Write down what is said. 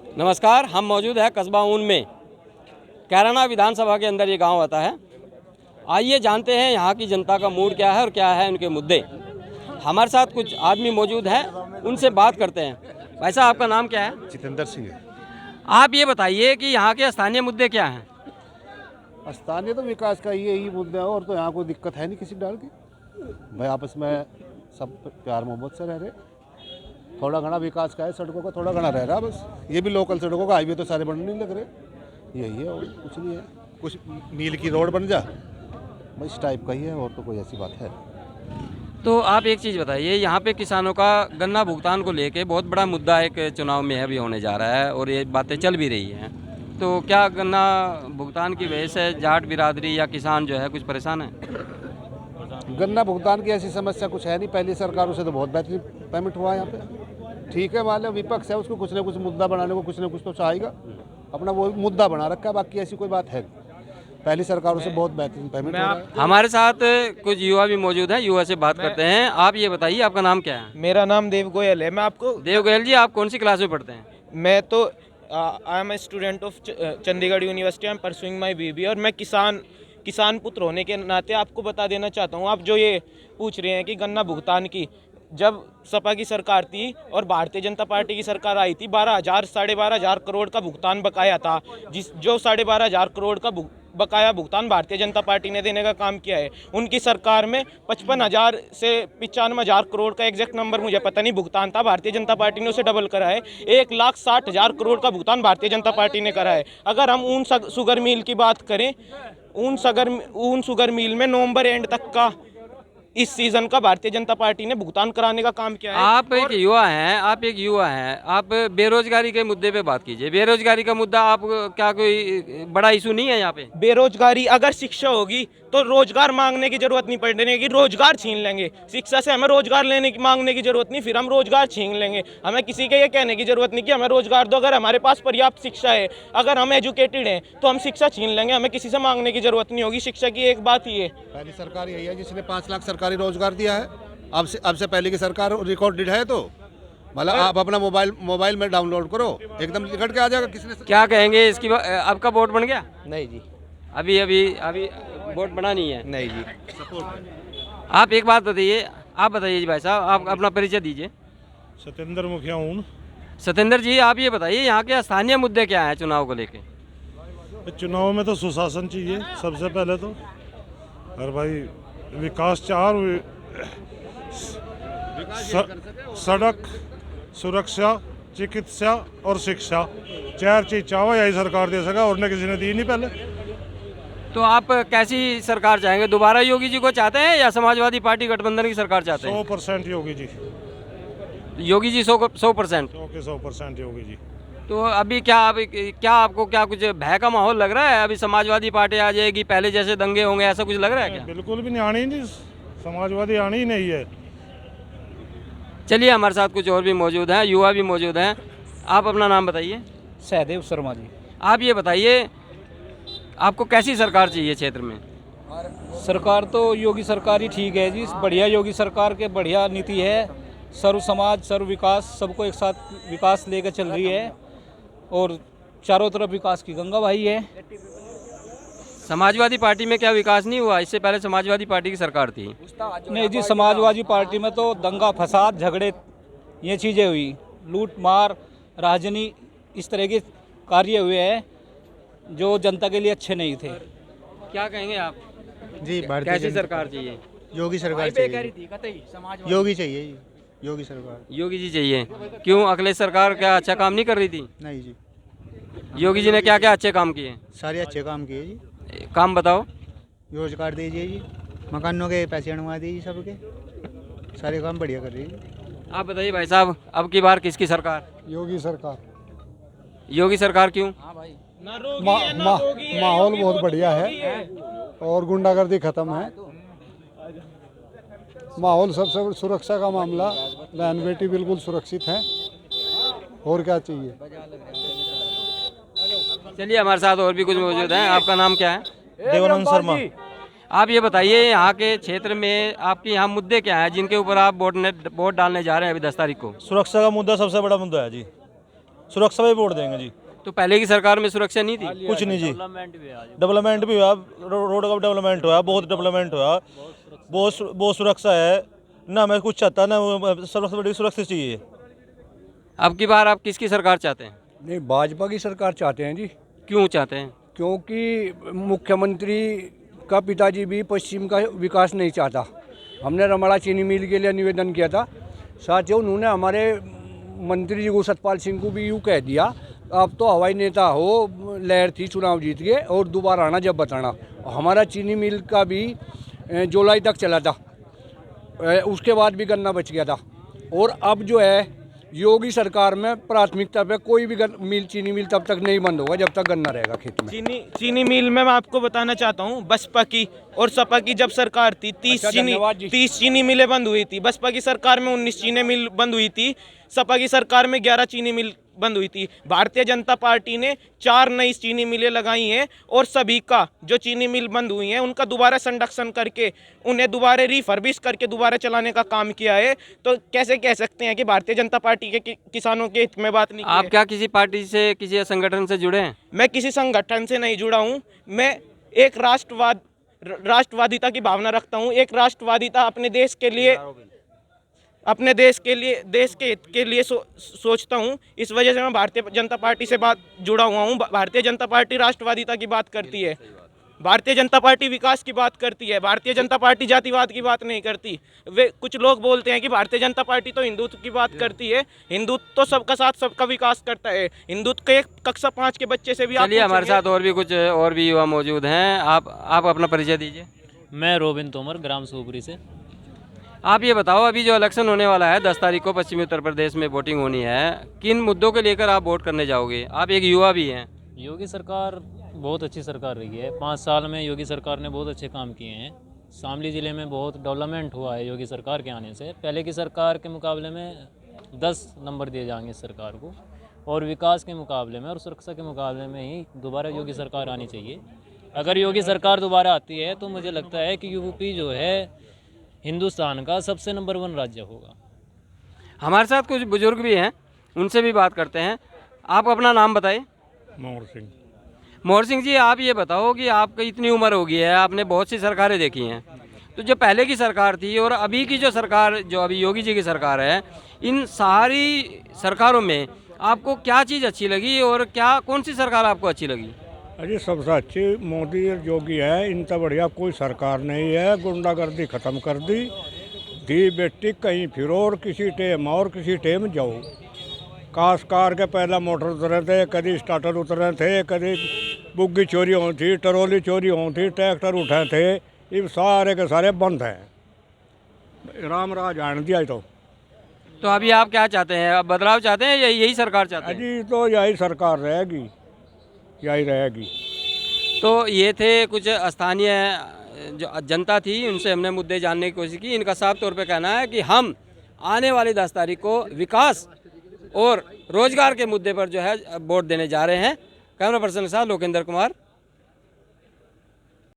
नमस्कार, हम मौजूद है कस्बा ऊन में। कैराना विधानसभा के अंदर ये गांव आता है। आइए जानते हैं यहाँ की जनता का मूड क्या है और क्या है उनके मुद्दे। हमारे साथ कुछ आदमी मौजूद हैं, उनसे बात करते हैं। भाई साहब, आपका नाम क्या है? जितेंद्र सिंह। आप ये बताइए कि यहाँ के स्थानीय मुद्दे क्या हैं? स्थानीय तो विकास का यही मुद्दा है, और तो यहाँ कोई दिक्कत है नहीं किसी डाल की। भाई आपस में सब प्यार मोहब्बत से रह रहे। थोड़ा घना विकास का है, सड़कों का थोड़ा घना रह रहा है बस। ये भी लोकल सड़कों का, हाईवे तो सारे बनने नहीं लग रहे। यही है और कुछ नहीं है। कुछ मील की रोड बन जा, बस इस टाइप का ही है, और तो कोई ऐसी बात है। तो आप एक चीज़ बताइए, यहाँ पे किसानों का गन्ना भुगतान को लेके बहुत बड़ा मुद्दा एक चुनाव में अभी होने जा रहा है और ये बातें चल भी रही हैं। तो क्या गन्ना भुगतान की वजह से जाट बिरादरी या किसान जो है कुछ परेशान है? गन्ना भुगतान की ऐसी समस्या कुछ है नहीं। पहली सरकारों से तो बहुत बेहतरीन पेमेंट हुआ है यहाँ पे। ठीक है, मान लो विपक्ष है, उसको कुछ ना कुछ मुद्दा बनाने को कुछ ना कुछ तो चाहेगा। अपना वो मुद्दा बना रखा है, बाकी ऐसी कोई बात है नहीं। पहली सरकारों से बहुत बेहतरीन पेमेंट हो रहा है। हमारे साथ कुछ युवा भी मौजूद हैं, युवा से बात करते हैं। आप ये बताइए, आपका नाम क्या है? मेरा नाम देव गोयल है। मैं आपको देव गोयल जी, आप कौन सी क्लास में पढ़ते हैं? मैं तो I am a student of Chandigarh university. I am pursuing my BB. और मैं किसान पुत्र होने के नाते आपको बता देना चाहता हूँ, आप जो ये पूछ रहे हैं कि गन्ना भुगतान की, जब सपा की सरकार थी और भारतीय जनता पार्टी की सरकार आई थी, 12,000 करोड़ का भुगतान बकाया था। जो 12,500 करोड़ का बकाया भुगतान भारतीय जनता पार्टी ने देने का काम किया है। उनकी सरकार में 55,000 से 95,000 करोड़ का एग्जैक्ट नंबर मुझे पता नहीं भुगतान था। भारतीय जनता पार्टी ने उसे डबल करा है। 1,60,000 करोड़ का भुगतान भारतीय जनता पार्टी ने करा है। अगर हम ऊन शुगर मिल की बात करें, ऊन शुगर मिल में नवंबर एंड तक का इस सीजन का भारतीय जनता पार्टी ने भुगतान कराने का काम किया है। आप एक युवा हैं, आप बेरोजगारी के मुद्दे पे बात कीजिए। बेरोजगारी का मुद्दा आप क्या कोई बड़ा इशू नहीं है यहाँ पे? बेरोजगारी, अगर शिक्षा होगी तो रोजगार मांगने की जरूरत नहीं पड़ेगी, रोजगार छीन लेंगे। शिक्षा से हमें रोजगार मांगने की जरूरत नहीं, फिर हम रोजगार छीन लेंगे। हमें किसी के ये कहने की जरूरत नहीं कि हमें रोजगार दो। अगर हमारे पास पर्याप्त शिक्षा है, अगर हम एजुकेटेड हैं, तो हम शिक्षा छीन लेंगे। हमें किसी से मांगने की जरूरत नहीं होगी। शिक्षा की एक बात ही है, पहली सरकार यही है जिसने 5 लाख सरकारी रोजगार दिया है। अब से पहले की सरकार रिकॉर्डेड है, तो मतलब आप अपना मोबाइल में डाउनलोड करो, एकदम निकट के आ जाएगा। किसने क्या कहेंगे इसकी? आपका वोट बन गया? नहीं जी, अभी वोट बना नहीं है। नहीं जी। आप एक बात बताइए, आप बताइए जी भाई साहब, आप अपना परिचय दीजिए। सत्येंद्र मुखिया हूँ। सत्येंद्र जी, आप ये बताइए यहाँ के स्थानीय मुद्दे क्या हैं चुनाव को लेके? चुनाव में तो सुशासन चाहिए सबसे पहले तो, और भाई विकास चार सड़क, सुरक्षा, चिकित्सा और शिक्षा, 4 चीज चाहो यही सरकार दे सका, और ने किसी ने दी नहीं पहले। तो आप कैसी सरकार चाहेंगे? दोबारा योगी जी को चाहते हैं या समाजवादी पार्टी गठबंधन की सरकार चाहते हैं? 100% योगी जी। योगी जी 100%। 100% योगी जी। तो अभी आपको कुछ भय का माहौल लग रहा है? अभी समाजवादी पार्टी आ जाएगी, पहले जैसे दंगे होंगे, ऐसा कुछ लग रहा है क्या? बिल्कुल भी नहीं, आनी नहीं, समाजवादी आनी ही नहीं है। चलिए, हमारे साथ कुछ और भी मौजूद हैं, युवा भी मौजूद हैं। आप अपना नाम बताइए। सहदेव शर्मा जी। आप ये बताइए, आपको कैसी सरकार चाहिए क्षेत्र में? सरकार तो योगी सरकार ही ठीक है जी। बढ़िया योगी सरकार के बढ़िया नीति है। सर्व समाज, सर्व विकास, सबको एक साथ विकास लेकर चल रही है, और चारों तरफ विकास की गंगा बही है। समाजवादी पार्टी में क्या विकास नहीं हुआ? इससे पहले समाजवादी पार्टी की सरकार थी। नहीं जी, समाजवादी पार्टी में तो दंगा फसाद, झगड़े, ये चीज़ें हुई, लूट मार, राजनी, इस तरह के कार्य हुए हैं जो जनता के लिए अच्छे नहीं थे। क्या कहेंगे आप जी? कैसी सरकार चाहिए? योगी सरकार चाहिए। योगी चाहिए जी, योगी सरकार। योगी जी चाहिए। क्यों? अखिलेश सरकार क्या अच्छा काम नहीं कर रही थी? नहीं जी, योगी जी ने क्या क्या अच्छे काम किए? सारे अच्छे काम किए जी। काम बताओ। रोजगार दीजिए जी, मकानों के पैसे अणवा दीजिए, सबके सारे काम बढ़िया कर रही है। आप बताइए भाई साहब, अब की बार किसकी सरकार? योगी सरकार। योगी सरकार क्यों? माहौल बहुत बढ़िया है और गुंडागर्दी खत्म है। माहौल सबसे सुरक्षा का मामला, बहन बेटी बिल्कुल सुरक्षित है, और क्या चाहिए। चलिए, हमारे साथ और भी कुछ मौजूद हैं। आपका नाम क्या है? देवानंद शर्मा। आप ये बताइए, यहाँ के क्षेत्र में आपके यहाँ मुद्दे क्या हैं जिनके ऊपर आप वोट डालने जा रहे हैं अभी 10 तारीख को? सुरक्षा का मुद्दा सबसे बड़ा मुद्दा है जी। सुरक्षा में वोट देंगे जी। तो पहले की सरकार में सुरक्षा नहीं थी? कुछ नहीं जी, डेवलपमेंट भी हुआ, रोड का डेवलपमेंट हुआ, बहुत डेवलपमेंट हुआ, बहुत सुरक्षा है ना। मैं कुछ चाहता ना, सबसे बड़ी सुरक्षा चाहिए। अब की बार आप किसकी सरकार चाहते हैं? नहीं, भाजपा की सरकार चाहते हैं जी। क्यों चाहते हैं? क्योंकि मुख्यमंत्री का पिताजी भी पश्चिम का विकास नहीं चाहता। हमने रमड़ा चीनी मिल के लिए निवेदन किया था, साथ ही उन्होंने हमारे मंत्री जी को सतपाल सिंह को भी यूँ कह दिया, आप तो हवाई नेता हो, लहर थी, चुनाव जीत गए और दोबारा आना जब बताना। हमारा चीनी मिल का भी जुलाई तक चला था, उसके बाद भी गन्ना बच गया था। और अब जो है योगी सरकार में प्राथमिकता पे कोई भी मिल, चीनी मिल तब तक नहीं बंद होगा जब तक गन्ना रहेगा खेत में। चीनी मिल में मैं आपको बताना चाहता हूँ, बसपा की और सपा की जब सरकार थी 30 चीनी मिलें बंद हुई थी। बसपा की सरकार में 19 चीनी मिल बंद हुई थी, सपा की सरकार में 11 चीनी मिल बंद हुई थी। भारतीय जनता पार्टी ने 4 नई चीनी मिलें लगाई हैं और सभी का जो चीनी मिल बंद हुई हैं उनका दोबारा संरक्षण करके उन्हें दोबारा रिफर्बिश करके दोबारा चलाने का काम किया है। तो कैसे कह सकते हैं कि भारतीय जनता पार्टी के किसानों के हित में बात नहीं की आप है? क्या किसी पार्टी से, किसी संगठन से जुड़े हैं? मैं किसी संगठन से नहीं जुड़ा हूँ। मैं एक राष्ट्रवादिता की भावना रखता हूँ। एक राष्ट्रवादिता अपने देश के लिए, अपने देश के हित के लिए सोचता हूँ। इस वजह से मैं भारतीय जनता पार्टी से जुड़ा हुआ हूँ। भारतीय जनता पार्टी राष्ट्रवादिता की बात करती है, भारतीय जनता पार्टी विकास की बात करती है, भारतीय जनता पार्टी जातिवाद की बात नहीं करती। वे कुछ लोग बोलते हैं कि भारतीय जनता पार्टी तो हिंदुत्व की बात करती है। हिंदुत्व तो सबका साथ सबका विकास करता है। हिंदुत्व के एक कक्षा 5 के बच्चे से भी आप चलिए, हमारे साथ और भी युवा मौजूद हैं। आप अपना परिचय दीजिए। मैं रोबिन तोमर, ग्राम सूपरी से। आप ये बताओ, अभी जो इलेक्शन होने वाला है 10 तारीख को पश्चिमी उत्तर प्रदेश में वोटिंग होनी है, किन मुद्दों को लेकर आप वोट करने जाओगे? आप एक युवा भी हैं। योगी सरकार बहुत अच्छी सरकार रही है। 5 साल में योगी सरकार ने बहुत अच्छे काम किए हैं। शामली ज़िले में बहुत डेवलपमेंट हुआ है योगी सरकार के आने से। पहले की सरकार के मुकाबले में 10 नंबर दिए जाएंगे इस सरकार को, और विकास के मुकाबले में और सुरक्षा के मुकाबले में ही दोबारा योगी सरकार आनी चाहिए। अगर योगी सरकार दोबारा आती है तो मुझे लगता है कि यूपी जो है हिंदुस्तान का सबसे नंबर 1 राज्य होगा। हमारे साथ कुछ बुजुर्ग भी हैं, उनसे भी बात करते हैं। आप अपना नाम बताइए। मोहर सिंह जी, आप ये बताओ कि आपकी इतनी उम्र हो गई है, आपने बहुत सी सरकारें देखी हैं, तो जो पहले की सरकार थी और अभी की जो सरकार, जो अभी योगी जी की सरकार है, इन सारी सरकारों में आपको क्या चीज़ अच्छी लगी और कौन सी सरकार आपको अच्छी लगी? अरे सबसे अच्छी मोदी और योगी है। इनसे बढ़िया कोई सरकार नहीं है। गुंडागर्दी ख़त्म कर दी बेटी कहीं फिरो और किसी टेम जाओ। काश कार के पहला मोटर उतरे थे, कभी स्टार्टर उतरे थे, कभी बुग्गी चोरी होती थी, ट्रॉली चोरी होती थी, ट्रैक्टर उठाए थे, ये सारे के सारे बंद हैं। राम राज आने दिया तो अभी आप क्या चाहते हैं? अब बदलाव चाहते हैं या यही सरकार चाहते हैं? अजी तो यही सरकार रहेगी, यही रहेगी। तो ये थे कुछ स्थानीय जो जनता थी, उनसे हमने मुद्दे जानने की कोशिश की। इनका साफ तौर पे कहना है कि हम आने वाली 10 तारीख को विकास और रोजगार के मुद्दे पर जो है वोट देने जा रहे हैं। कैमरा पर्सन के साथ लोकेंद्र कुमार,